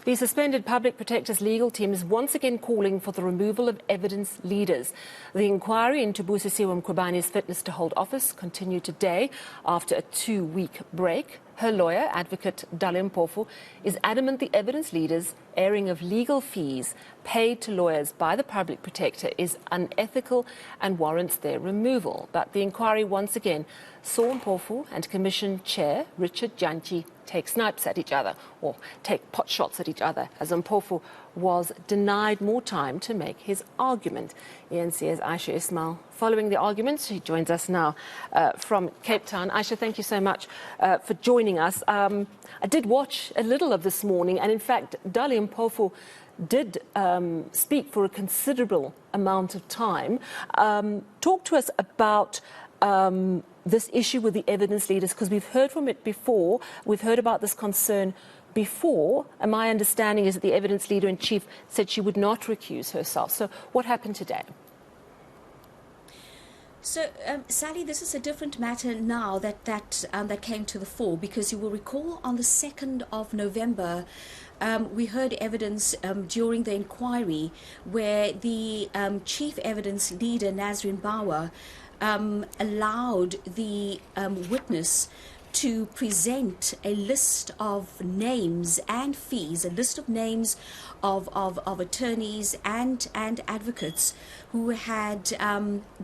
The suspended Public Protector's legal team is once again calling for the removal of evidence leaders. The inquiry into Busisiwe Mkhwebane's fitness to hold office continued today after a 2-week break. Her lawyer, Advocate Mpofu, is adamant the evidence leaders' airing of legal fees paid to lawyers by the Public Protector is unethical and warrants their removal. But the inquiry once again saw Mpofu and Commission Chair Richard Jantyi take snipes at each other, or take pot shots at each other, as Mpofu was denied more time to make his argument. eNCA's Ayesha Ismail following the argument. She joins us now from Cape Town. Ayesha, thank you so much for joining us. I did watch a little of this morning, and in fact, Mpofu did speak for a considerable amount of time. Talk to us about this issue with the evidence leaders, because we've heard from it before. We've heard about this concern before, and my understanding is that the evidence leader-in-chief said she would not recuse herself. So what happened today? So, Sally, this is a different matter now that came to the fore, because you will recall on the 2nd of November, we heard evidence during the inquiry where the chief evidence leader, Nazrin Bawa, allowed the witness to present a list of names and fees, a list of names of attorneys and advocates who had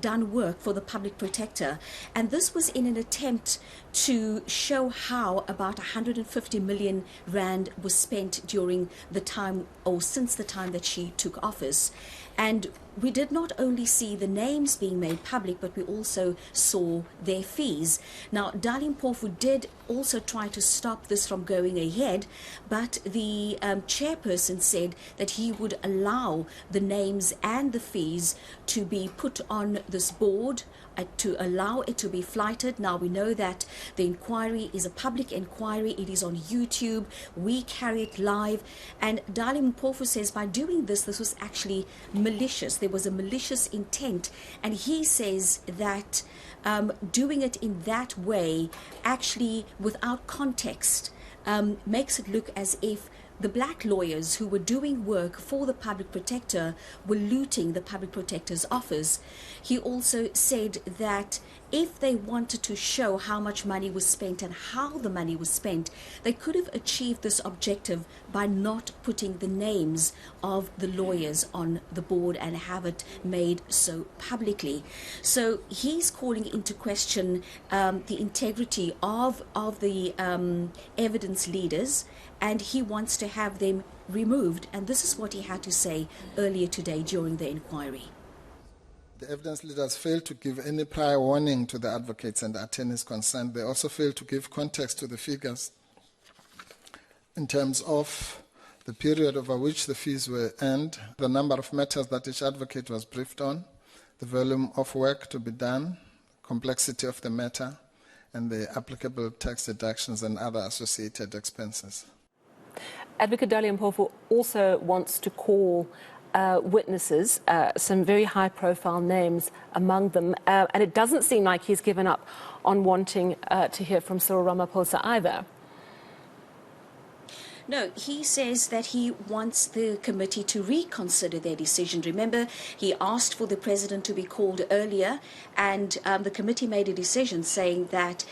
done work for the Public Protector. And this was in an attempt to show how about 150 million rand was spent during the time, or since the time that she took office. And we did not only see the names being made public, but we also saw their fees. Now, Mpofu did also try to stop this from going ahead, but the chairperson said that he would allow the names and the fees to be put on this board, to allow it to be flighted. Now, we know that the inquiry is a public inquiry. It is on YouTube. We carry it live. And Mpofu says by doing this, this was actually malicious. There was a malicious intent. And he says that doing it in that way, actually without context, makes it look as if the black lawyers who were doing work for the Public Protector were looting the Public Protector's office. He also said that if they wanted to show how much money was spent and how the money was spent, they could have achieved this objective by not putting the names of the lawyers on the board and have it made so publicly. So he's calling into question the integrity of the evidence leaders, and he wants to have them removed. And this is what he had to say earlier today during the inquiry. The evidence leaders failed to give any prior warning to the advocates and attorneys concerned. They also failed to give context to the figures in terms of the period over which the fees were earned, the number of matters that each advocate was briefed on, the volume of work to be done, complexity of the matter, and the applicable tax deductions and other associated expenses. Advocate Mpofu also wants to call witnesses, some very high-profile names among them, and it doesn't seem like he's given up on wanting to hear from Cyril Ramaphosa either. No, he says that he wants the committee to reconsider their decision. Remember, he asked for the president to be called earlier, and the committee made a decision saying that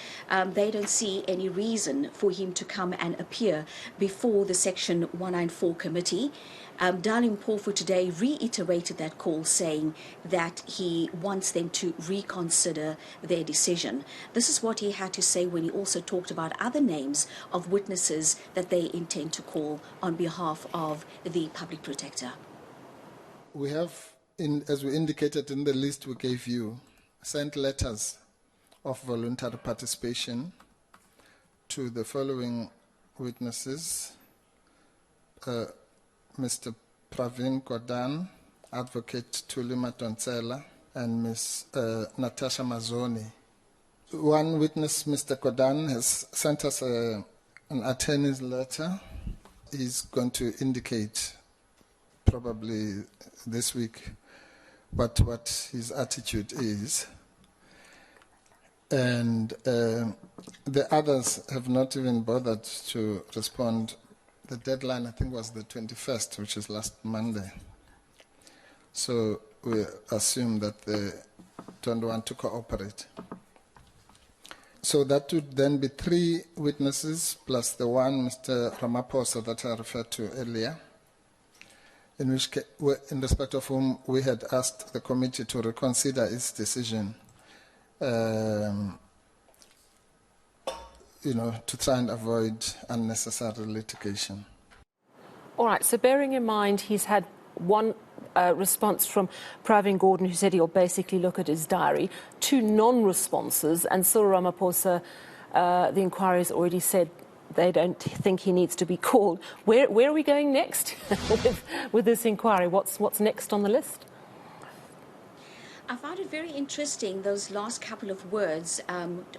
they don't see any reason for him to come and appear before the Section 194 committee. Mpofu today reiterated that call, saying that he wants them to reconsider their decision. This is what he had to say when he also talked about other names of witnesses that they intend to call on behalf of the Public Protector. We have, as we indicated in the list we gave you, sent letters of voluntary participation to the following witnesses. Mr. Pravin Godan, Advocate Thuli Madonsela, and Ms. Natasha Mazoni. One witness, Mr. Godan, has sent us an attorney's letter. He's going to indicate probably this week what his attitude is. And the others have not even bothered to respond the deadline, I think, was the 21st, which is last Monday. So we assume that they don't want to cooperate. So that would then be 3 witnesses plus the one, Mr. Ramaphosa, that I referred to earlier, in respect of whom we had asked the committee to reconsider its decision, to try and avoid unnecessary litigation. All right, so bearing in mind he's had one response from Pravin Gordhan, who said he'll basically look at his diary, 2 non-responses, and Cyril Ramaphosa, the inquiry has already said they don't think he needs to be called. Where are we going next with this inquiry? What's next on the list? I found it very interesting, those last couple of words,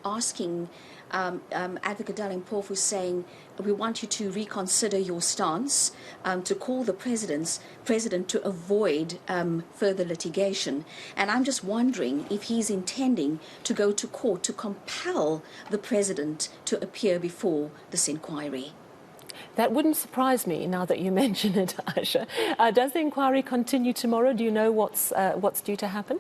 asking Advocate Dali Mpofu, saying, we want you to reconsider your stance, to call the president to avoid further litigation. And I'm just wondering if he's intending to go to court to compel the president to appear before this inquiry. That wouldn't surprise me now that you mention it, Ayesha. Does the inquiry continue tomorrow? Do you know what's due to happen?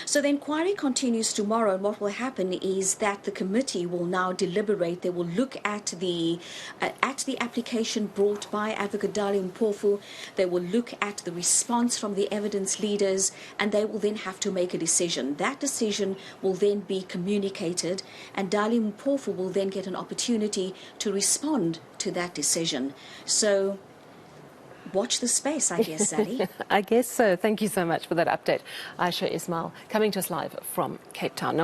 So the inquiry continues tomorrow, and what will happen is that the committee will now deliberate. They will look at the application brought by Advocate Dali Mpofu. They will look at the response from the evidence leaders, and they will then have to make a decision. That decision will then be communicated, and Dali Mpofu will then get an opportunity to respond to that decision. So watch the space, I guess, Sally. I guess so. Thank you so much for that update. Ayesha Ismail, coming to us live from Cape Town.